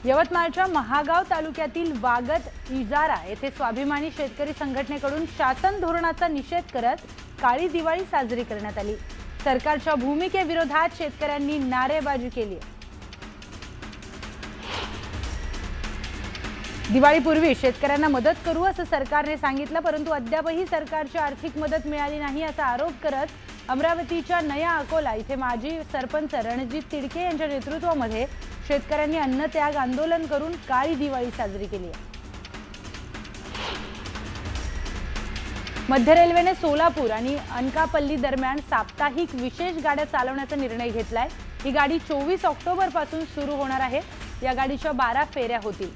यवतमाळच्या महागाव तालुक्यातील वागत इजारा येथे स्वाभिमानी शेतकरी संघटनेकडून शासन धोरणाचा निषेध करत काळी दिवाळी साजरी करण्यात आली। सरकारच्या भूमिकेविरोधात शेतकऱ्यांनी नारेबाजी केली। दिवाळीपूर्वी शेतकऱ्यांना मदत करू असं सरकारने सांगितलं, परंतु अद्यापही सरकारची आर्थिक मदत मिळाली नाही असा आरोप करत अमरावतीच्या नया अकोला इथे माजी सरपंच रणजित तिडके यांच्या नेतृत्वामध्ये शेतकऱ्यांनी अन्नत्याग आंदोलन करून काळी दिवाळी साजरी केली आहे। मध्य रेल्वेने सोलापूर आणि अनकापल्ली दरम्यान साप्ताहिक विशेष गाड्या चालवण्याचा निर्णय घेतलाय। ही गाडी 24 ऑक्टोबर पासून सुरू होणार आहे। या गाडीच्या 12 फेऱ्या होतील।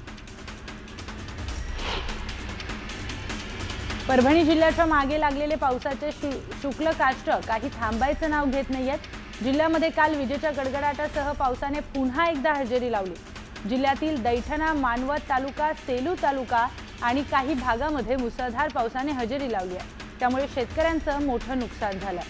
परभणी जिल्ह्याच्या मागे लागलेले पावसाचे शुक्ल काष्ट काही थांबायचं नाव घेत नाहीयेत। जिल्ह्यामध्ये काल विजेच्या गडगडाटासह पावसाने पुन्हा एकदा हजेरी लावली। जिल्ह्यातील दैठणा, मानवत तालुका, सेलू तालुका आणि काही भागामध्ये मुसळधार पावसाने हजेरी लावली आहे। त्यामुळे शेतकऱ्यांचं मोठं नुकसान झालं।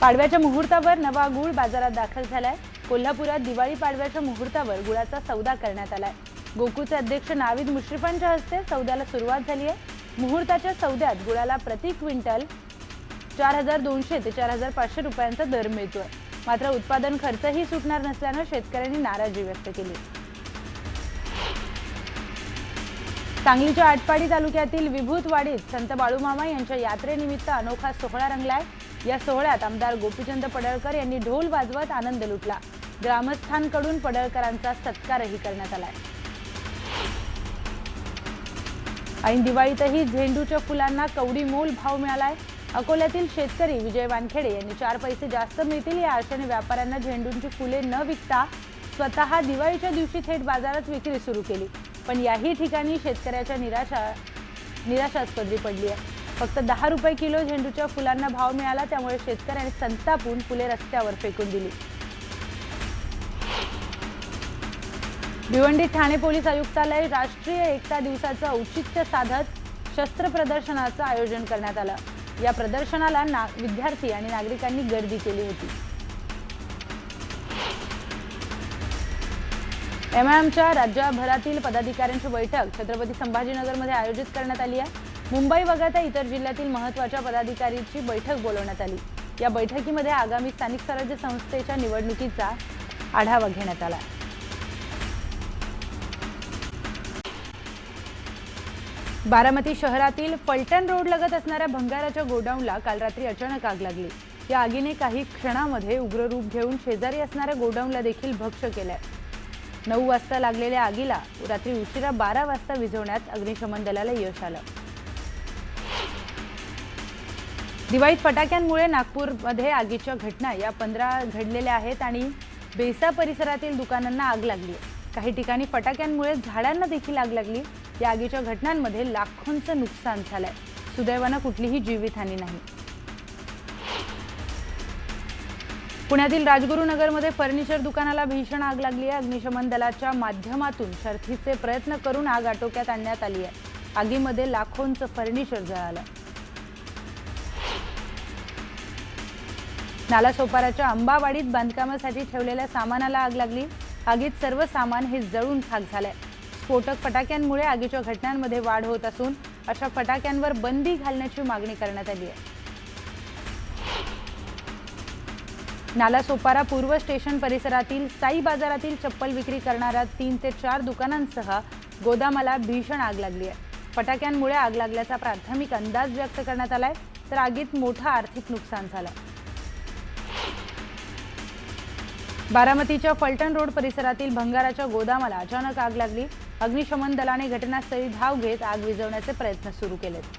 पाडव्याच्या मुहूर्तावर नवा गुळ बाजारात दाखल झालाय। कोल्हापुरात दिवाळी पाडव्याच्या मुहूर्तावर गुळाचा सौदा करण्यात आलाय। गोकुळचे अध्यक्ष नाविद मुश्रीफांच्या हस्ते सौद्याला सुरुवात झाली आहे। मुहूर्ताच्या सौद्यात गुळाला प्रति क्विंटल 4200 ते 4500 रुपयांचा दर मिळतोय। मात्र उत्पादन खर्चही सुटणार नसल्याने शेतकऱ्यांनी नाराजी व्यक्त केली। सांगलीच्या आटपाडी तालुक्यातील विभूतवाडीत संत बाळूमामा यांच्या यात्रेनिमित्त अनोखा सोहळा रंगलाय। या सोहळ्यात आमदार गोपीचंद पडळकर यांनी ढोल वाजवत आनंद लुटला। ग्रामस्थांकडून पडळकरांचा सत्कारही करण्यात आलाय। ऐन दिवाळीतही झेंडूच्या फुलांना कवडी मोल भाव मिळालाय। अकोल्यातील शेतकरी विजय वानखेडे यांनी 4 पैसे जास्त मिळतील या आशेने व्यापाऱ्यांना झेंडूंची फुले न विकता स्वतः दिवाळीच्या दिवशी थेट बाजारात विक्री सुरू केली। पण याही ठिकाणी शेतकऱ्याच्या निराशास्पद पडली आहे। फक्त 10 रुपये किलो झेंडूच्या फुलांना भाव मिळाला। त्यामुळे शेतकऱ्यांनी संतापून फुले रस्त्यावर फेकून दिली। भिवंडी ठाणे पोलीस आयुक्तालय राष्ट्रीय एकता दिवसाचं औचित्य साधत शस्त्र प्रदर्शनाचं आयोजन करण्यात आलं। या प्रदर्शनाला विद्यार्थी आणि नागरिकांनी गर्दी केली होती। एमआयएमच्या राज्यभरातील पदाधिकाऱ्यांची बैठक छत्रपती संभाजीनगरमध्ये आयोजित करण्यात आली आहे। मुंबई वगळता इतर जिल्ह्यातील महत्त्वाच्या पदाधिकाऱ्यांची बैठक बोलवण्यात आली। या बैठकीमध्ये आगामी स्थानिक स्वराज्य संस्थेच्या निवडणुकीचा आढावा घेण्यात आला। बारामती शहरातील फलटण रोड लगत असणाऱ्या भंगाराच्या गोडाऊनला काल रात्री अचानक आग लागली। या आगीने काही क्षणामध्ये उग्र रूप घेऊन शेजारी असणाऱ्या गोडाऊनला देखील भक्ष्य केलंय। 9 वाजता लागलेल्या आगीला रात्री उशिरा 12 वाजता विझवण्यात अग्निशमन दलाला यश आलं। दिवाळीत फटाक्यांमुळे नागपूरमध्ये आगीच्या घटना या 15 घडलेल्या आहेत आणि बेसा परिसरातील दुकानांना आग लागली आहे। काही ठिकाणी फटाक्यांमुळे झाडांना देखील आग लागली। या आगीच्या घटनांमध्ये लाखोंचं नुकसान झालंय। सुदैवानं कुठलीही जीवितहानी नाही। पुण्यातील राजगुरुनगरमध्ये फर्निचर दुकानाला भीषण आग लागली आहे। अग्निशमन दलाच्या माध्यमातून शर्थीचे प्रयत्न करून आग आटोक्यात आणण्यात आली आहे। आगीमध्ये लाखोंचं फर्निचर जळालं। नालासोपाराच्या अंबावाडीत बांधकामासाठी ठेवलेल्या सामानाला आग लागली। आगीत सर्व सामान हे जळून खाक झालंय। स्फोटक फटाक्यांमुळे आगीच्या घटनांमध्ये वाढ होत असून अशा फटाक्यांवर बंदी घालण्याची मागणी करण्यात आली आहे। नालासोपारा पूर्व स्टेशन परिसरातील साई बाजारातील चप्पल विक्री करणाऱ्या 3 ते 4 दुकानांसह गोदामाला भीषण आग लागली आहे। फटाक्यांमुळे आग लागल्याचा प्राथमिक अंदाज व्यक्त करण्यात आलाय, तर आगीत मोठं आर्थिक नुकसान झालं। बारामतीच्या फलटण रोड परिसरातील भंगाराच्या गोदामाला अचानक आग लागली। अग्निशमन दलाने घटनास्थळी धाव घेत आग विझवण्याचे प्रयत्न सुरू केलेत।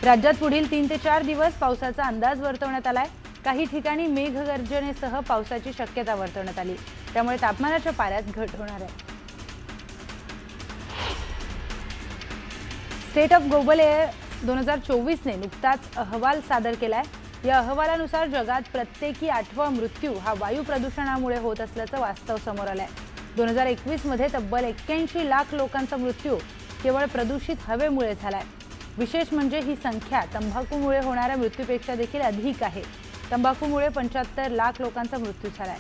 राज्यात पुढील 3 ते 4 दिवस पावसाचा अंदाज वर्तवण्यात आलाय। काही ठिकाणी मेघगर्जनेसह पावसाची शक्यता वर्तवण्यात आली। त्यामुळे तापमानाच्या पाऱ्यात घट होणार आहे। स्टेट ऑफ ग्लोबल एअर 2024 ने नुकताच अहवाल सादर केलाय। या अहवालानुसार जगात प्रत्येकी 8वा मृत्यू हा वायू प्रदूषणामुळे होत असल्याचं वास्तव समोर आलंय। 2021 मध्ये तब्बल 81 लाख लोकांचा मृत्यू केवळ प्रदूषित हवेमुळे झालाय। विशेष म्हणजे ही संख्या तंबाखूमुळे होणाऱ्या मृत्यूपेक्षा देखील अधिक आहे। तंबाखूमुळे 75 लाख लोकांचा मृत्यू झालाय.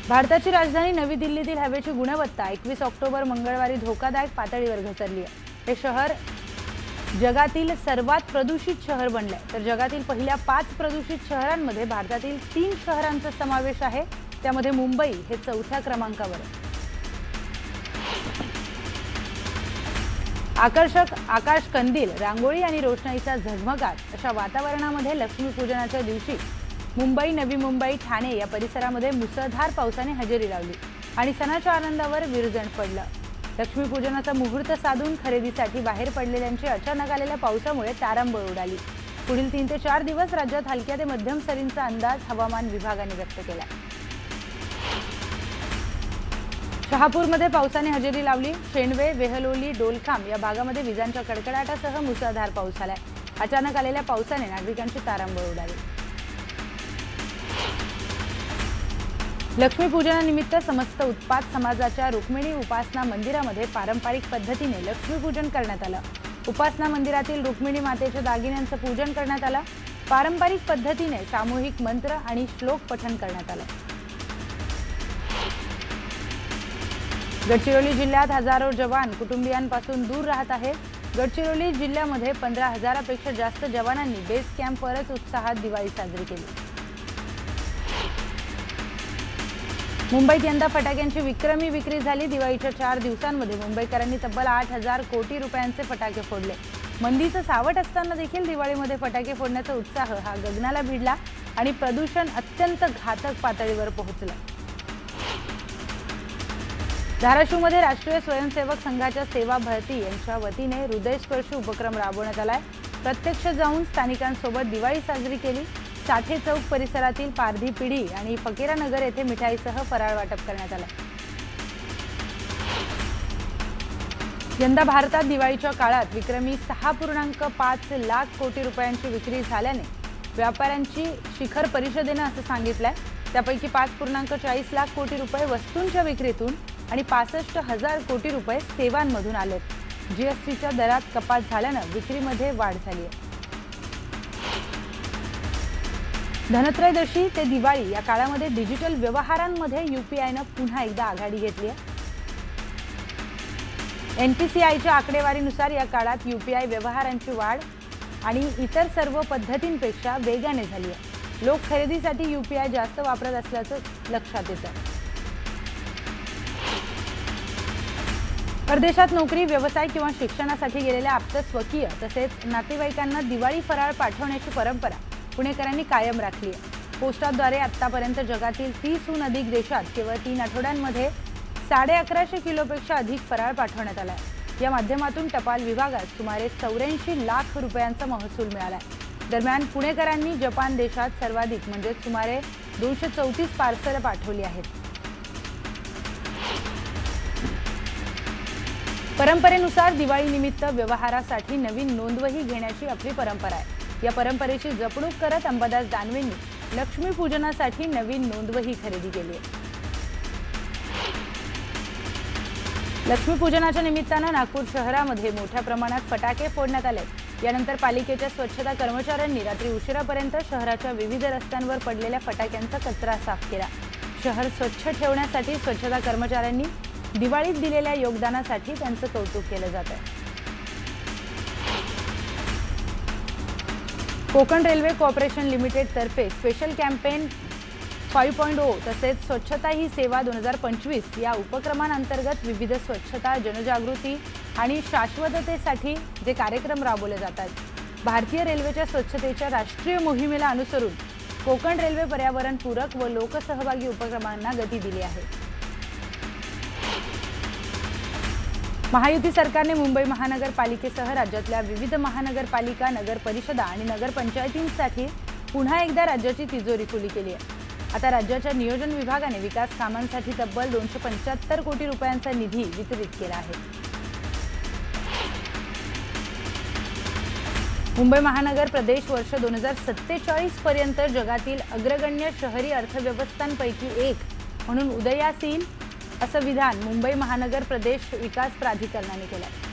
भारताची राजधानी नवी दिल्लीतील हवेची गुणवत्ता 21 ऑक्टोबर मंगळवारी धोकादायक पातळीवर घसरली आहे. हे शहर जगातील सर्वात प्रदूषित शहर बनले, तर जगातील पहिल्या 5 प्रदूषित शहरांमध्ये भारतातील 3 शहरांचा समावेश आहे. त्यामध्ये मुंबई हे 4थ्या क्रमांकावर आहे. आकर्षक आकाश कंदील, रांगोळी आणि रोषणाईचा झगमगाट अशा वातावरणामध्ये लक्ष्मीपूजनाच्या दिवशी मुंबई, नवी मुंबई, ठाणे या परिसरामध्ये मुसळधार पावसाने हजेरी लावली आणि सणाच्या आनंदावर विरजण पडलं. लक्ष्मीपूजनाचा मुहूर्त साधून खरेदीसाठी बाहेर पडलेल्यांची अचानक आलेल्या पावसामुळे तारांबळ उडाली. पुढील 3 ते 4 दिवस राज्यात हलक्या ते मध्यम सरींचा अंदाज हवामान विभागाने व्यक्त केला. शहापूरमध्ये पावसाने हजेरी लावली. शेणवे, वेहलोली, डोलखाम या भागामध्ये विजांच्या कडकडाटासह मुसळधार पाऊस झालाय. अचानक आलेल्या पावसाने नागरिकांची तारांबळ उडाली. लक्ष्मीपूजनानिमित्त समस्त उत्पात समाजाच्या रुक्मिणी उपासना मंदिरामध्ये पारंपरिक पद्धतीने लक्ष्मीपूजन करण्यात आलं. उपासना मंदिरातील रुक्मिणी मातेच्या दागिन्यांचं पूजन करण्यात आलं. पारंपरिक पद्धतीने सामूहिक मंत्र आणि श्लोक पठण करण्यात आलं. गडचिरोली जिल्ह्यात हजारो जवान कुटुंबियांपासून दूर राहत आहेत. गडचिरोली जिल्ह्यामध्ये 15,000पेक्षा जास्त जवानांनी बेस कॅम्पवरच उत्साहात दिवाळी साजरी केली. मुंबईत यंदा फटाक्यांची विक्रमी विक्री झाली. दिवाळीच्या 4 दिवसांमध्ये मुंबईकरांनी तब्बल 8,000 कोटी रुपयांचे फटाके फोडले. मंदीचं सावट असताना देखील दिवाळीमध्ये फटाके फोडण्याचा उत्साह हा गगनाला भिडला आणि प्रदूषण अत्यंत घातक पातळीवर पोहोचलं. धाराशिवमध्ये राष्ट्रीय स्वयंसेवक संघाच्या सेवा भरती यांच्या वतीने हृदयस्पर्शी उपक्रम राबवण्यात आलाय. प्रत्यक्ष जाऊन स्थानिकांसोबत दिवाळी साजरी केली. साठे चौक परिसरातील पारधी पिढी आणि फकीरानगर येथे मिठाईसह फराळ वाटप करण्यात आलं. यंदा भारतात दिवाळीच्या काळात विक्रमी 6.5 लाख कोटी रुपयांची विक्री झाल्याने व्यापाऱ्यांची शिखर परिषदेनं असं सांगितलंय. त्यापैकी 5.40 लाख कोटी रुपये वस्तूंच्या विक्रीतून आणि 65,000 कोटी रुपये सेवांमधून आलेत. जीएसटीच्या दरात कपात झाल्यानं विक्रीमध्ये वाढ झाली आहे. धनत्रयोदशी ते दिवाळी या काळामध्ये डिजिटल व्यवहारांमध्ये यूपीआयनं पुन्हा एकदा आघाडी घेतली आहे. एनपीसीआयच्या आकडेवारीनुसार या काळात यूपीआय व्यवहारांची वाढ आणि इतर सर्व पद्धतींपेक्षा वेगाने झाली आहे. लोक खरेदीसाठी यूपीआय जास्त वापरत असल्याचं लक्षात येतं. परदेशात नोकरी, व्यवसाय किंवा शिक्षणासाठी गेलेल्या आप्तस्वकीय तसेच नातेवाईकांना दिवाळी फराळ पाठवण्याची परंपरा पुणेकरांनी कायम राखली आहे. पोस्टाद्वारे आतापर्यंत जगातील 30हून अधिक देशात केवळ 3 आठवड्यांमध्ये 1150 किलोपेक्षा अधिक फराळ पाठवण्यात आलाय. या माध्यमातून टपाल विभागात सुमारे 84 लाख रुपयांचा महसूल मिळालाय. दरम्यान पुणेकरांनी जपान देशात सर्वाधिक म्हणजे सुमारे 234 पार्सल पाठवली आहेत. परंपरेनुसार दिवाळीनिमित्त व्यवहारासाठी नवीन नोंदवही घेण्याची आपली परंपरा आहे. या परंपरेची जपणूक करत अंबादास दानवेंनी लक्ष्मीपूजनासाठी नवीन नोंदवही खरेदी केली आहे. लक्ष्मीपूजनाच्या निमित्तानं नागपूर शहरामध्ये मोठ्या प्रमाणात फटाके फोडण्यात आले. यानंतर पालिकेच्या स्वच्छता कर्मचाऱ्यांनी रात्री उशिरापर्यंत शहराच्या विविध रस्त्यांवर पडलेल्या फटाक्यांचा कचरा साफ केला. शहर स्वच्छ ठेवण्यासाठी स्वच्छता कर्मचाऱ्यांनी दिवाळीत दिलेल्या योगदानासाठी त्यांचं कौतुक केलं जात आहे. कोकण रेल्वे कॉर्पोरेशन लिमिटेड तर्फे स्पेशल कॅम्पेन 5.0 तसेच स्वच्छता ही सेवा 2025 या उपक्रमांतर्गत विविध स्वच्छता, जनजागृती आणि शाश्वततेसाठी जे कार्यक्रम राबवले जातात. भारतीय रेल्वेच्या स्वच्छतेच्या राष्ट्रीय मोहिमेला अनुसरून कोकण रेल्वे पर्यावरणपूरक व लोकसहभागी उपक्रमांना गती दिली आहे. महायुती सरकारने मुंबई महानगरपालिकेसह राज्यातल्या विविध महानगरपालिका, नगर परिषदा आणि नगरपंचायतींसाठी पुन्हा एकदा राज्याची तिजोरी खुली केली आहे. आता राज्याच्या नियोजन विभागाने विकास कामांसाठी तब्बल 275 कोटी रुपयांचा निधी वितरित केला आहे. मुंबई महानगर प्रदेश वर्ष 2047 पर्यंत जगातील अग्रगण्य शहरी अर्थव्यवस्थांपैकी एक म्हणून उदयास येईल असं विधान मुंबई महानगर प्रदेश विकास प्राधिकरणाने केलं आहे.